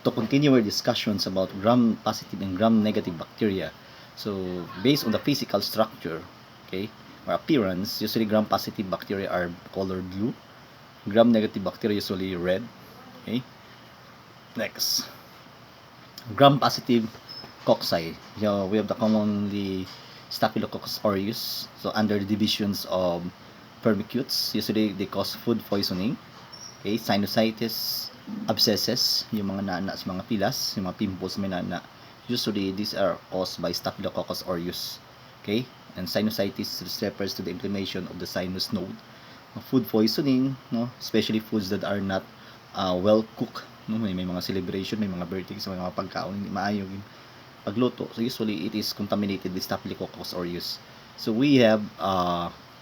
to continue our discussions about gram-positive and gram-negative bacteria. So, based on the physical structure, okay, or appearance, usually gram-positive bacteria are colored blue, gram-negative bacteria usually red. Okay. Next, gram-positive cocci. We have the commonly Staphylococcus aureus. So, under the divisions of firmicutes, usually they cause food poisoning. Okay, sinusitis, abscesses, yung mga nana sa mga pilas, yung mga pimples may nana. Usually, these are caused by Staphylococcus aureus. Okay, and sinusitis refers to the inflammation of the sinus node. Food poisoning, no, especially foods that are not well cooked. No, may mga celebration, may mga birthdays, may mga pagkaon hindi maayo yung pagluto. So usually it is contaminated with Staphylococcus aureus. So we have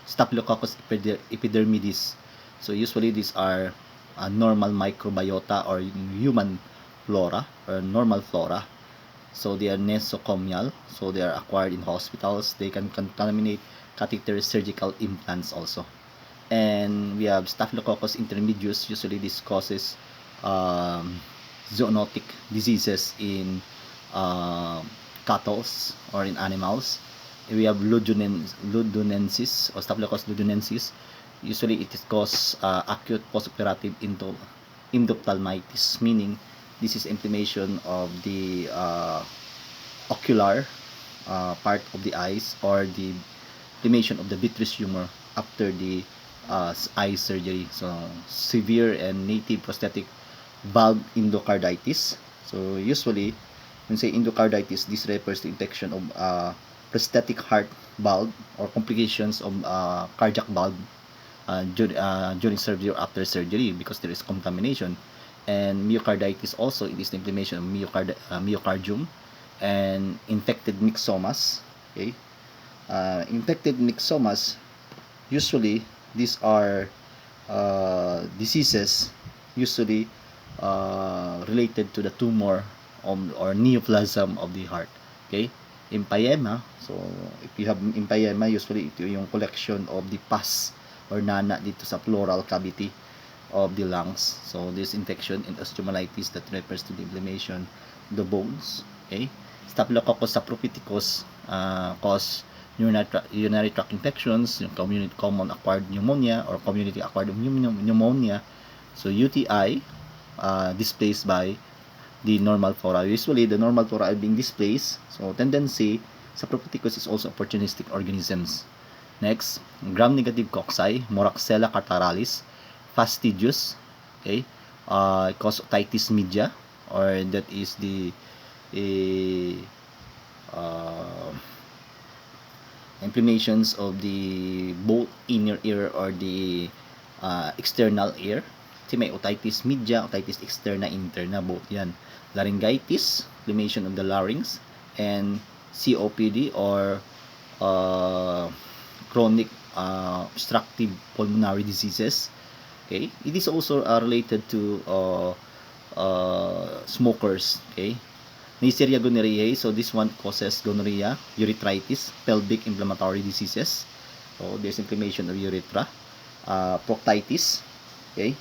Staphylococcus epidermidis. So usually these are normal microbiota or human flora or normal flora. So they are nosocomial. So they are acquired in hospitals. They can contaminate catheters, surgical implants also. And we have Staphylococcus intermedius. Usually this causes zoonotic diseases in cattle or in animals. We have ludonensis or Staphylococcus ludonensis. Usually it is cause acute postoperative endophthalmitis, meaning this is inflammation of the ocular part of the eyes or the inflammation of the vitreous humor after the eye surgery. So severe and native prosthetic valve endocarditis. So usually when say endocarditis, this refers to infection of prosthetic heart valve or complications of cardiac valve during surgery or after surgery because there is contamination. And myocarditis also, it is the inflammation of myocardium and infected myxomas. Okay, infected myxomas, usually these are diseases usually related to the tumor or neoplasm of the heart. Okay, empyema. So if you have empyema, usually ito yung collection of the pus or nana dito sa pleural cavity of the lungs. So this infection and osteomyelitis that refers to the inflammation of the bones. Okay, Staphylococcus saprophyticus cause urinary tract infections, yung common acquired pneumonia or community acquired pneumonia. So UTI displaced by the normal flora. Usually the normal flora are being displaced. So tendency saprophyticus is also opportunistic organisms. Next, gram-negative cocci, Moraxella cataralis, fastidious. Okay, cause otitis media, or that is the inflammations of the both inner ear or the external ear. Kasi may otitis media, otitis externa, interna, both yan. Laryngitis, inflammation of the larynx, and COPD or chronic obstructive pulmonary diseases. Okay, it is also related to smokers. Okay, Neisseria gonorrhoeae, so this one causes gonorrhea, urethritis, pelvic inflammatory diseases. So there's inflammation of urethra. Proctitis. Okay,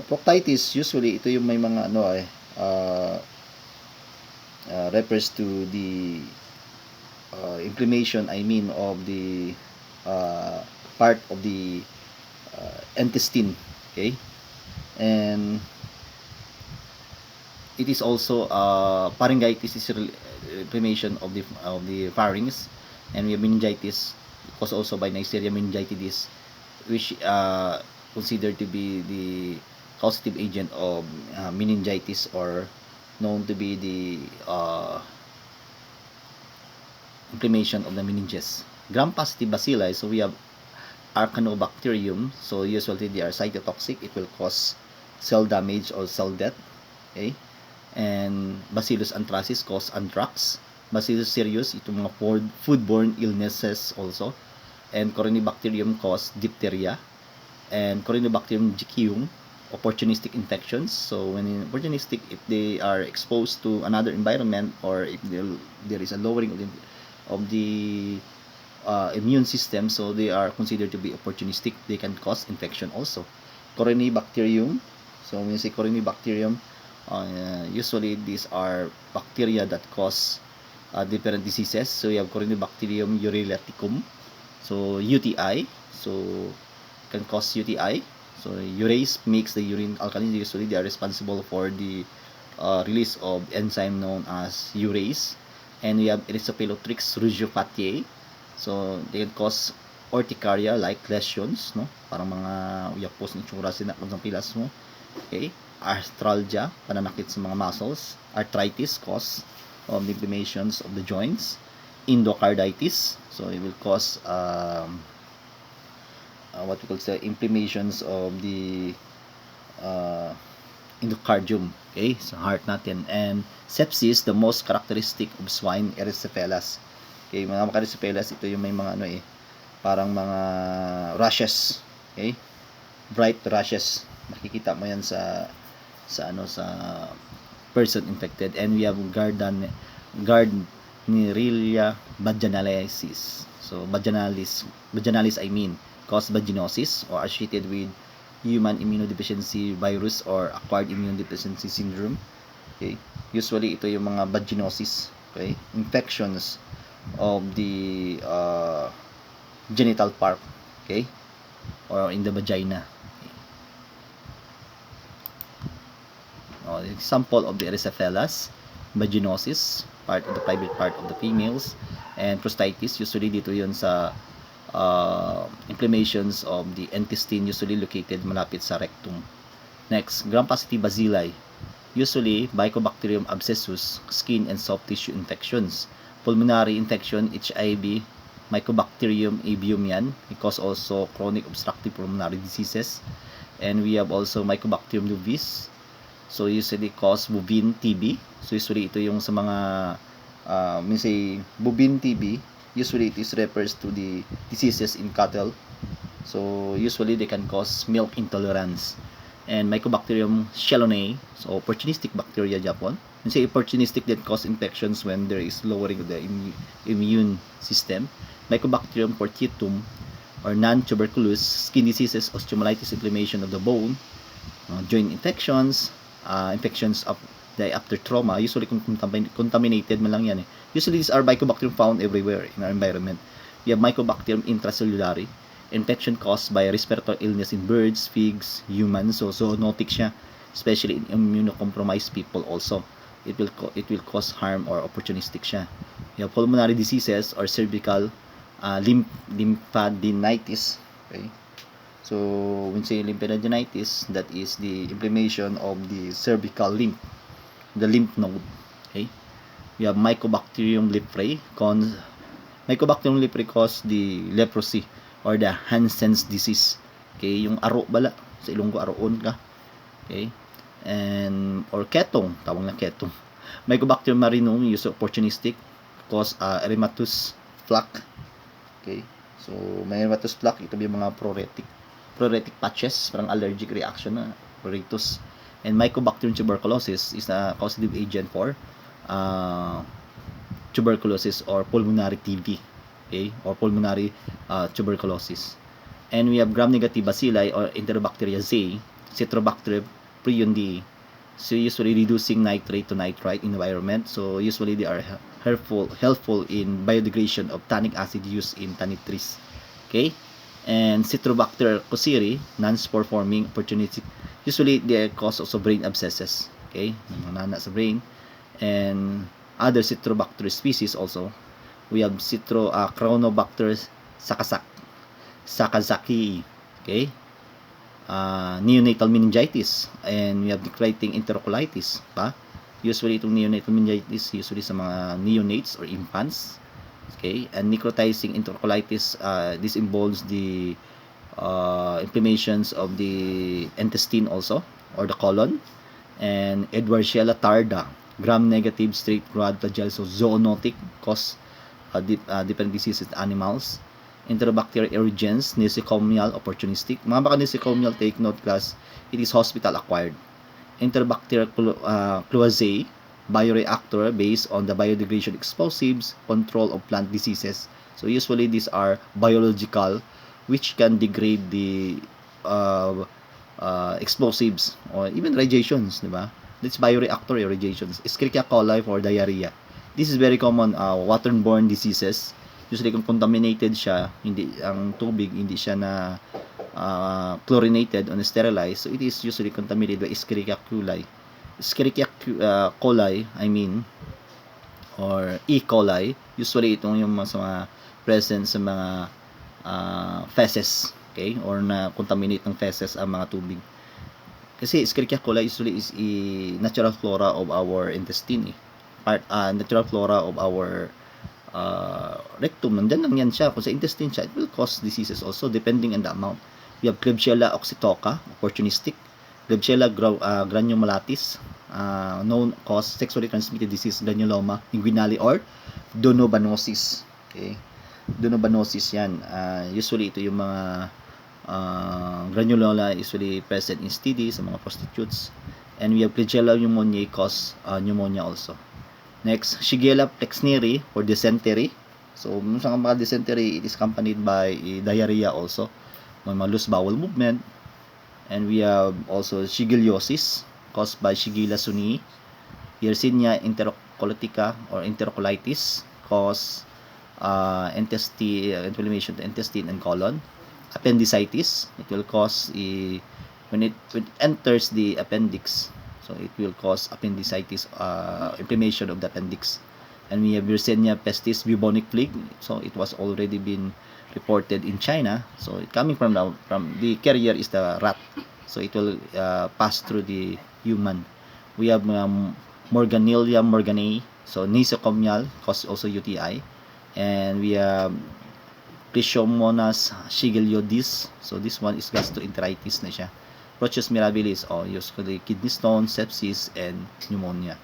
proctitis usually ito yung may mga refers to the inflammation, I mean, of the part of the intestine. Okay, and it is also pharyngitis is inflammation of the pharynx, and we have meningitis caused also by Neisseria meningitidis, which considered to be the causative agent of meningitis or known to be the inflammation of the meninges. Gram-positive bacilli, so we have Arcanobacterium, so usually they are cytotoxic. It will cause cell damage or cell death. Okay, and Bacillus anthracis cause anthrax. Bacillus cereus, itong mga foodborne illnesses also. And Corynebacterium cause diphtheria. And Corynebacterium jejunum, opportunistic infections. So when opportunistic, if they are exposed to another environment or if there is a lowering of the immune system, so they are considered to be opportunistic. They can cause infection also. Corynebacterium, so when you say Corynebacterium, Usually these are bacteria that cause different diseases. So you have Corynebacterium urulaticum, so UTI, so can cause UTI. So urease makes the urine alkaline. Usually they are responsible for the release of enzyme known as urease. And we have Erythropilotrix rugiopatiae, so they can cause urticaria like lesions, no, parang mga uyapos ng tsura sinakot ng pilas mo. Okay, arthralgia, pananakit sa mga muscles. Arthritis, cause of the inflammations of the joints. Endocarditis, so it will cause what we call inflammations of the endocardium, okay, sa heart natin. And sepsis, the most characteristic of swine erysipelas. Okay, mga erysipelas, ito yung may mga ano parang mga rashes, okay, bright rashes. Makikita mo yan sa person infected. And we have Gardnerella vaginalis. So vaginalis I mean, cause vaginosis or associated with human immunodeficiency virus or acquired immunodeficiency syndrome. Okay, usually ito yung mga vaginosis, okay, infections of the genital part, okay, or in the vagina. Example of the erysipelas: vaginosis, part of the private part of the females, and prostatitis, usually dito yun sa inflammations of the intestine, usually located malapit sa rectum. Next, gram-positive bacilli, usually Mycobacterium abscessus, skin and soft tissue infections. Pulmonary infection, HIV, Mycobacterium avium yan, because also chronic obstructive pulmonary diseases. And we have also Mycobacterium bovis, so usually cause bovine TB. So usually ito yung sa mga bovine TB, usually it is refers to the diseases in cattle. So usually they can cause milk intolerance. And Mycobacterium chelonae, so opportunistic bacteria Japan. Opportunistic that cause infections when there is lowering of the immune system. Mycobacterium fortiatum, or non-tuberculous, skin diseases, osteomyelitis, inflammation of the bone, joint infections, infections of the after trauma, usually contaminated man lang yan eh. Usually these are Mycobacterium found everywhere in our environment. We have Mycobacterium intracellulare, infection caused by respiratory illness in birds, pigs, humans, so zoonotic siya, especially in immunocompromised people also. It will cause harm or opportunistic siya. We have pulmonary diseases or cervical lymphadenitis, okay. So when say lymphadenitis, that is the inflammation of the cervical lymph, the lymph node, okay. We have Mycobacterium leprae. Mycobacterium leprae cause the leprosy or the Hansen's disease, okay, yung aro bala sa Ilonggo, aroon ka, okay. And or ketong, tawag na ketong. Mycobacterium marinum, use opportunistic, cause erythematous plaque, okay. So may erythematous plaque, ito yung mga pruritic patches, parang allergic reaction na pruritus. And Mycobacterium tuberculosis is a causative agent for tuberculosis or pulmonary TB, okay, or pulmonary tuberculosis. And we have gram-negative bacilli or Enterobacteriaceae, Citrobacter priondii. So usually reducing nitrate to nitrite in the environment. So usually they are helpful in biodegradation of tannic acid used in tannic trees, okay. And Citrobacter coceri, non-spore forming, opportunistic, usually they cause also brain abscesses, okay, nanana sa brain. And other Citrobacter species also, we have Chronobacter sakazaki, okay, neonatal meningitis, and we have decreasing enterocolitis pa. Usually itong neonatal meningitis usually sa mga neonates or infants, okay. And necrotizing enterocolitis, this involves the inflammations of the intestine also, or the colon. And Edwardsiella tarda, gram-negative straight rod flagell, so zoonotic, cause different diseases in animals. Enterobacter erugens, nosocomial, opportunistic. Mga baka nosocomial, take note class, it is hospital acquired. Enterobacter cloazae, bioreactor based on the biodegradation explosives, control of plant diseases. So usually these are biological, which can degrade the explosives or even radiations, di ba? That's bioreactor irrigations. Escherichia coli for diarrhea. This is very common waterborne diseases. Usually kung contaminated siya, hindi ang tubig hindi siya na chlorinated or sterilized, so it is usually contaminated by Escherichia coli. Escherichia coli, I mean, or E. coli, usually itong yung mga present sa mga feces, okay, or na contaminate ng feces ang mga tubig. Kasi Escherichia coli usually is a natural flora of our intestine, natural flora of our rectum. Nandyan lang yan siya. Kung sa intestine siya, it will cause diseases also depending on the amount. We have Klebsiella oxytoca, opportunistic. Klebsiella granulomatosis, known cause sexually transmitted disease, granuloma inguinale or donobanosis. Okay, donobanosis yan. Usually ito yung mga granuloma usually present in STD sa mga prostitutes. And we have Klebsiella pneumoniae cause pneumonia also. Next, Shigella flexneri for dysentery. So, sa mga dysentery, it is accompanied by diarrhea also. May mga loose bowel movement. And we have also shigellosis caused by Shigella sunii. Yersinia enterocolitica or enterocolitis cause inflammation to intestine and colon. Appendicitis, it will cause when it enters the appendix, so it will cause appendicitis, inflammation of the appendix. And we have Yersinia pestis bubonic plague, so it was already been reported in China. So it coming from the carrier is the rat, so it will pass through the human. We have Morganella morganae, so nosocomial cause also UTI. And we have Trichomonas shigelloides, so this one is gastroenteritis na siya. Proteus mirabilis, usually kidney stone, sepsis, and pneumonia.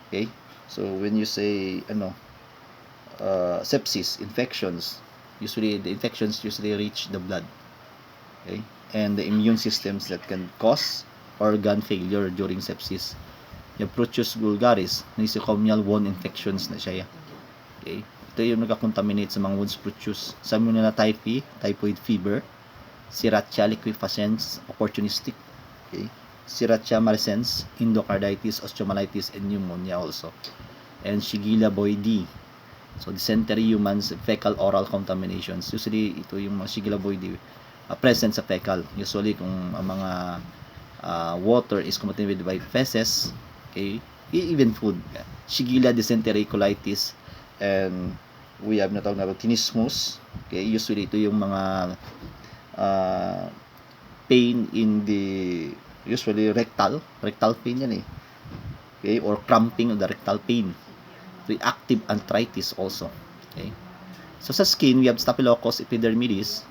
Okay, so when you say sepsis, infections, usually the infections usually reach the blood, okay, and the immune systems that can cause organ failure during sepsis. Yung Proteus vulgaris, nosocomial wound infections na siya. Okay, ito yung nagka-contaminate sa mga wounds Proteus. Salmonella typhi, typhoid fever. Sriracha liquefacens, opportunistic. Okay, Sriracha marcescens, endocarditis, osteomyelitis, and pneumonia also. And Shigella boydii, so dysentery, humans, fecal oral contaminations. Usually ito yung mga Shigella boydii present sa fecal. Usually kung ang mga water is contaminated by feces, okay, even food. Shigella dysentery, colitis, and we have natawag na rutinismus. Okay, usually ito yung mga pain in the usually rectal pain yan okay, or cramping of the rectal pain. Reactive arthritis also. Okay, so sa skin we have Staphylococcus epidermidis,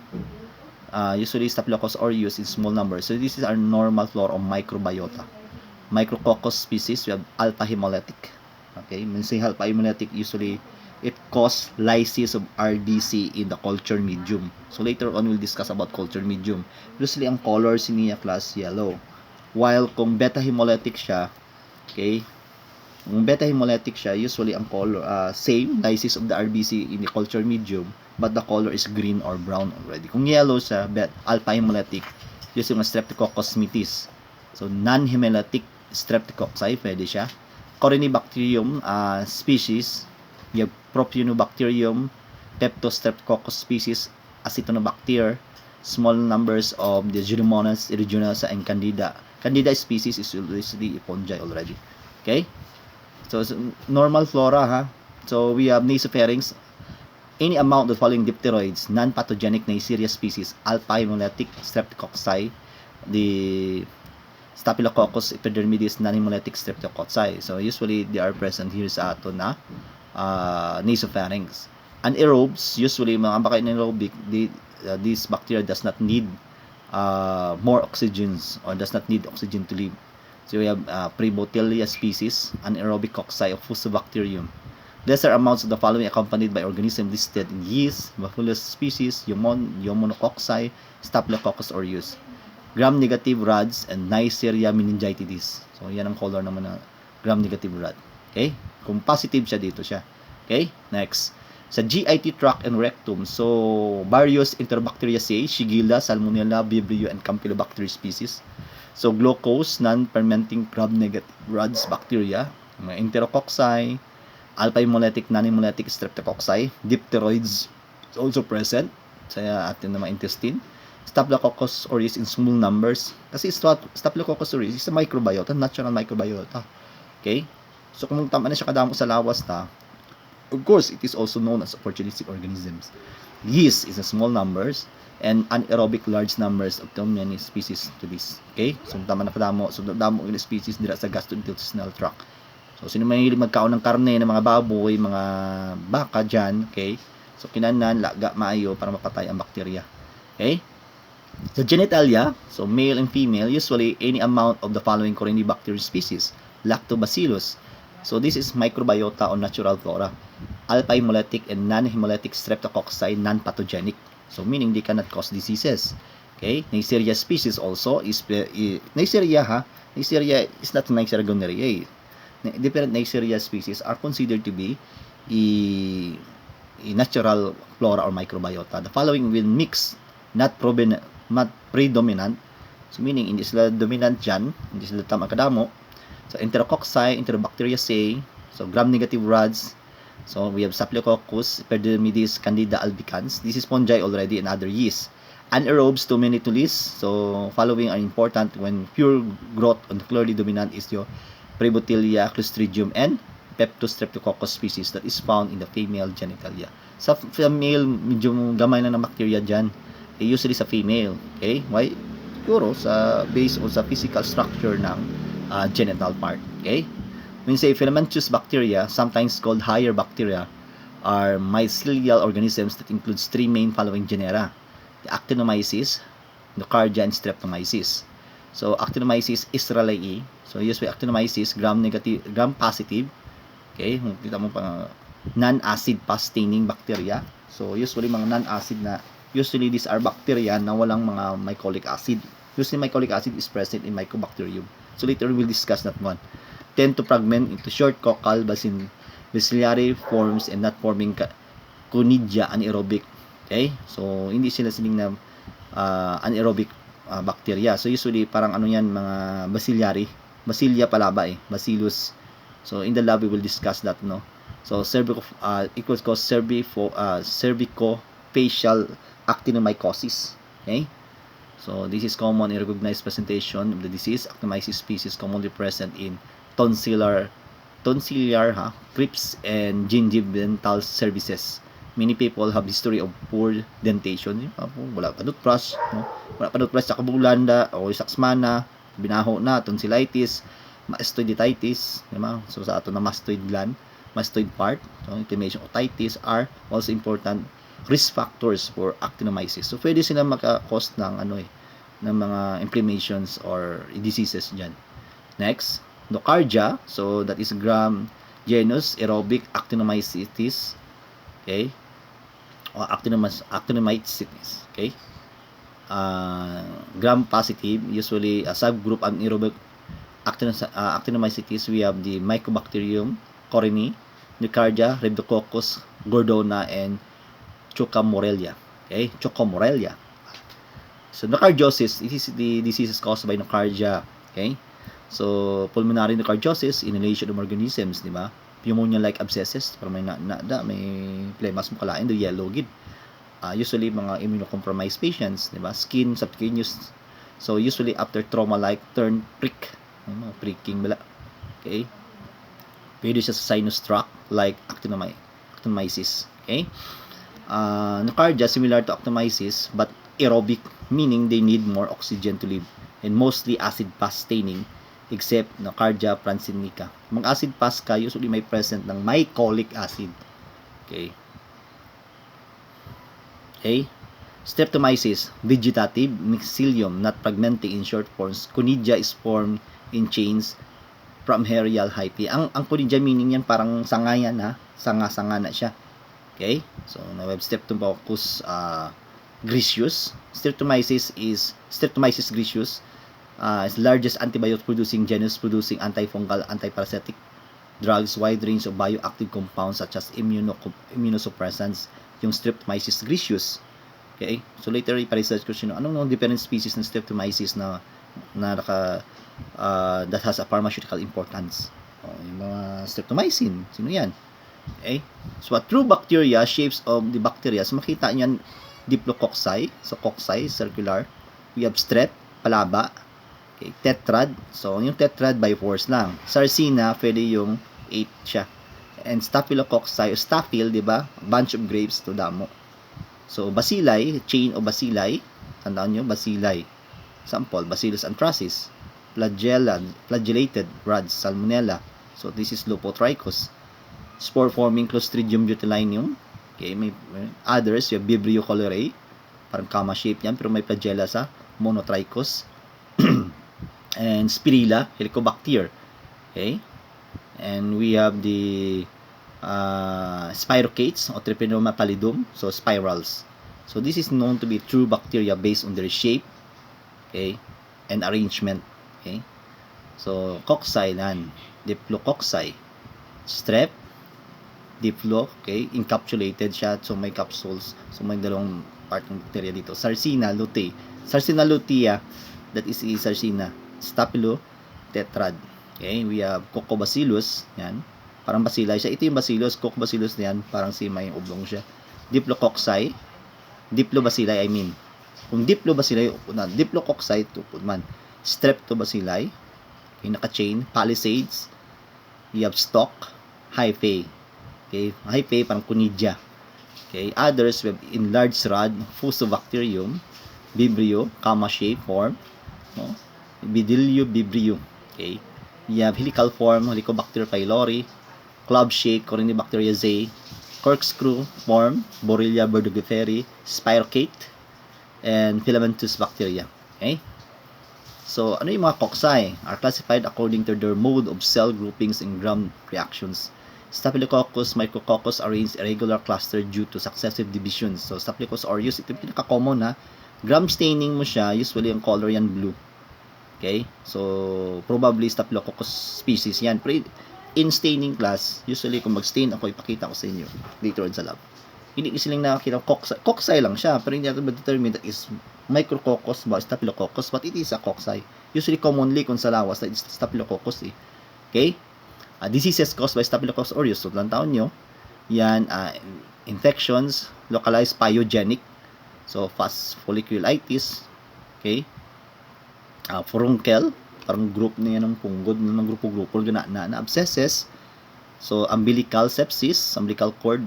usually Staphylococcus aureus in small numbers. So this is our normal flora of microbiota. Micrococcus species, we have alpha hemolytic. Okay, when say alpha hemolytic, usually it causes lysis of RBC in the culture medium. So later on we'll discuss about culture medium. Usually ang color niya class yellow. While kung beta hemolytic siya, okay, kung beta hemolytic siya, usually ang color same lysis of the RBC in the culture medium, but the color is green or brown already. Kung yellow siya, alpha hemolytic, usually yung Streptococcus mitis. So non-hemolytic Streptococci, pwede siya. Corynebacterium species, we have Propionibacterium, Peptostreptococcus species, Acetonobacter, small numbers of the Pseudomonas aeruginosa, and Candida. Candida species is usually fungi already. Okay? So normal flora, ha? So we have nasopharynx, any amount of following dipteroids, non-pathogenic Neisseria species, alpha hemolytic Streptococci, the Staphylococcus epidermidis, non-hemolytic Streptococci. So usually they are present here sa ato na nasopharynx. Anaerobes, usually mga anaerobic, this bacteria does not need more oxygens or does not need oxygen to live. So we have Prebotelia species, anaerobic cocci of Fusobacterium. Lesser amounts of the following accompanied by organisms listed in yeast, Bacillus species, Pneumococci, Staphylococcus aureus. Gram-negative rods and Neisseria meningitidis. So yan ang color naman ng gram-negative rod. Okay? Kung positive siya, dito siya. Okay? Next. Sa GIT tract and rectum, so various Enterobacteriaceae, Shigella, Salmonella, Vibrio, and Campylobacter species. So, glucose, non-fermenting gram-negative rods bacteria, mga enterococci, alpha-hemolytic, non-hemolytic streptococci, diphtheroids is also present sa ating mga intestine. Staphylococcus aureus in small numbers. Kasi Staphylococcus aureus is a microbiota, natural microbiota. Okay? So, kung tama na siya kadamo sa lawas of course, it is also known as opportunistic organisms. Yeast is a small numbers and anaerobic large numbers of too many species to this. Okay? So, tama na kadamo. So, damo yung species dira sa gastrointestinal tract. So, sino mahilig magkaon ng karne ng mga baboy, mga baka dyan, okay? So, kinanan, laga, maayo para mapatay ang bakterya. Okay? Sa genitalia, so male and female, usually any amount of the following Corynebacterium species. Lactobacillus. So, this is microbiota or natural flora. Alpha-hemolytic and non-hemolytic streptococci, non-pathogenic. So, meaning they cannot cause diseases. Okay? Neisseria species also is, Neisseria Neisseria is not Neisseria gonorrhoeae. Different Neisseria species are considered to be a natural flora or microbiota. The following will mix, not predominant. So, meaning, hindi sila dominant dyan, hindi sila tama kadamo. So, Enterococci, Enterobacteriaceae, so gram-negative rods. So, we have Staphylococcus, Epidermidis, Candida albicans. This is fungi already and other yeast. Anaerobes, too many to list. So, following are important when pure growth on clearly dominant is your Prebotelia, Clostridium, and Peptostreptococcus species that is found in the female genitalia. Sa female, medyo gamay na ng bacteria dyan. Usually sa female. Okay? Why? Siguro, based on sa physical structure ng genital part. Okay? When say filamentous bacteria, sometimes called higher bacteria, are mycelial organisms that includes three main following genera: the Actinomyces, Endocardium, and Streptomyces. So, Actinomyces israelii. So, usually Actinomyces gram positive. Okay, kita mo pa non-acid staining bacteria. So, usually mga non-acid na, usually these are bacteria na walang mga mycolic acid. Usually mycolic acid is present in Mycobacterium. So, later we'll discuss that one. Tend to fragment into short coccal bacillary forms and not forming conidia anaerobic. Okay? So, hindi sila siling na anaerobic bacteria. So, usually, parang ano yan, mga bacillary. Bacillia pala ba Bacillus. So, in the lab, we will discuss that, no? So, equals cause cervicofacial actinomycosis. Okay? So, this is common in recognized presentation of the disease. Actinomyces species commonly present in tonsillar, crypts, and gingival cervices. Many people have history of poor dentation. Wala pa toothbrush, no? Wala pa toothbrush sa kabulanda o saksmana, binaho na, tonsillitis, mastoiditis, diba? So sa ato na mastoid gland, mastoid part, so inflammation, otitis are also important risk factors for actinomyces. So pwede sila maka-cause ng ng mga inflammations or diseases diyan. Next, Endocardia, so that is genus aerobic actinomycetes, okay, or actinomycetes, okay. Gram positive, usually a subgroup of aerobic actinomycetes. We have the Mycobacterium, Corini, Endocardia, Rhabdococcus, Gordona, and Chocomorellia. Okay, Chocomorellia. So, nocardiosis, it is the disease caused by nocardia. Okay, so pulmonary nocardiosis, inhalation of organisms, di ba? Pneumonia-like abscesses, para may may phlemas mo kalain, the yellow gid. Usually mga immunocompromised patients, di ba? Skin subcutaneous. So usually after trauma-like turn prick, mga pricking bala. Okay? Pwede siya sa sinus tract like actinomyces. Okay? Nocardia similar to actinomyces but aerobic, meaning they need more oxygen to live, and mostly acid fast staining except Nocardia prancinica. Mag acid fast ka, usually may present ng mycolic acid. Okay. Okay. Streptomyces, vegetative, mycelium, not fragmenting in short forms. Conidia is formed in chains from aerial hyphae. Ang conidia meaning yan parang sangayan na, sanga-sanga na siya. Okay? So, na web Streptococcus griseus. Streptomyces griseus is largest antibiotic producing genus producing antifungal, antiparasitic drugs, wide range of bioactive compounds such as immunosuppressants, yung Streptomyces griseus. Okay? So later ipa-research ko sino anong different species ng Streptomyces na na that has a pharmaceutical importance. Yung mga streptomycin, sino yan? Okay? So, a true bacteria, shapes of the bacteria. So, makita niyan, diplococci. So, cocci, circular. We have strep, palaba. Okay, tetrad. So, yung tetrad by force lang. Sarcina, pwede yung 8 siya. And staphylococci, staphil, di ba? Bunch of grapes to damo. So, bacilli, chain of bacilli. Tandaan nyo, bacilli. Example, Bacillus anthracis. Flagellated rods, Salmonella. So, this is Lupotrichus. Spore-forming Clostridium botulinum. Okay, may others, yung Vibrio cholerae. Parang comma shape yan, pero may flagella sa Monotrichus. And Spirilla, Helicobacter. Okay? And we have the spirochates, or Treponema pallidum, so spirals. So this is known to be true bacteria based on their shape, okay, and arrangement. Okay? So cocci nan, diplococci, strep, diplo, okay, encapsulated siya, so may capsules, so may dalawang part ng bacteria dito. Sarcina lutea, Sarcina lutea, that is Sarcina, Staphylo tetrad. Okay, we have Coccobacillus, yan, parang bacilli siya. Ito yung bacillus, Coccobacillus na yan, parang may oblong siya. Diplococci, Diplobacilli, I mean. Kung Diplobacilli, Diplococci, tupod man. Streptobacilli, okay, naka-chain. Palisades, we have stalk, hyphae. Okay, hyphae, parang conidia. Okay, others, we have enlarged rod, Fusobacterium, Vibrio, comma shape form, no? Bidilio vibrio. Okay, we have helical form, Helicobacter pylori, club shape, Corynebacteriaceae, corkscrew form, Borrelia burgdorferi, spirocate, and filamentous bacteria. Okay? So, ano yung mga cocci? Are classified according to their mode of cell groupings and gram reactions. Staphylococcus, Micrococcus arranged irregular cluster due to successive divisions. So, Staphylococcus aureus, ito yung pinaka-common na. Gram staining mo siya, usually ang color yan blue. Okay? So, probably Staphylococcus species yan. Pero in staining class, usually kung mag-stain ako, ipakita ko sa inyo later on sa lab. Hindi silang nakakita cocci. Cocci lang siya, pero hindi natin ma-determine that is Micrococcus ba Staphylococcus, but it is a cocci. Usually, commonly, kung sa lawas, that is Staphylococcus eh. Okay? Diseases caused by Staphylococcus aureus. So, taon nyo, yan, infections, localized pyogenic. So, fast folliculitis. Okay? Furunkel, parang group na yan ng punggod, ng grupo-grupo, na abscesses. So, umbilical sepsis, umbilical cord,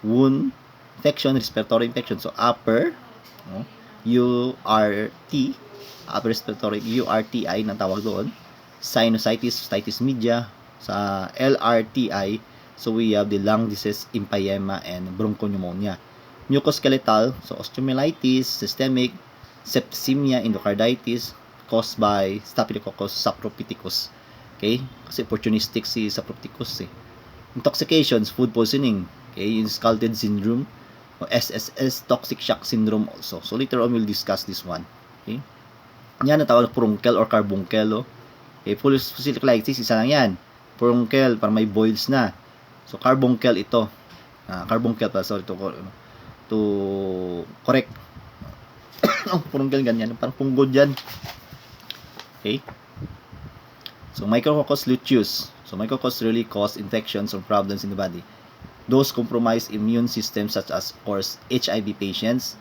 wound, infection, respiratory infection. So, upper, no? URT, upper respiratory, URTI, na tawag doon. Sinusitis, cystitis media. Sa LRTI, so we have the lung disease, empyema, and bronchopneumonia. Mucoskeletal, so osteomyelitis, systemic, septicemia, endocarditis, caused by Staphylococcus saprophyticus. Okay? Kasi opportunistic si saprophyticus eh. Intoxications, food poisoning. Okay? Yung scalded syndrome, o SSS, toxic shock syndrome also. So later on, we'll discuss this one. Okay? Yan ang tawag furunkel or carbuncle. Okay? Folliculitis, isa lang yan. Furunkel, parang may boils na. So carbuncle ito. Carbuncle pa, sorry, to correct. Furunkel ganyan, parang punggod yan. Okay? So, Micrococcus luteus. So, Micrococcus really cause infections or problems in the body. Those compromise immune systems such as, of course, HIV patients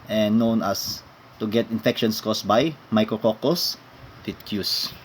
and known as to get infections caused by Micrococcus luteus.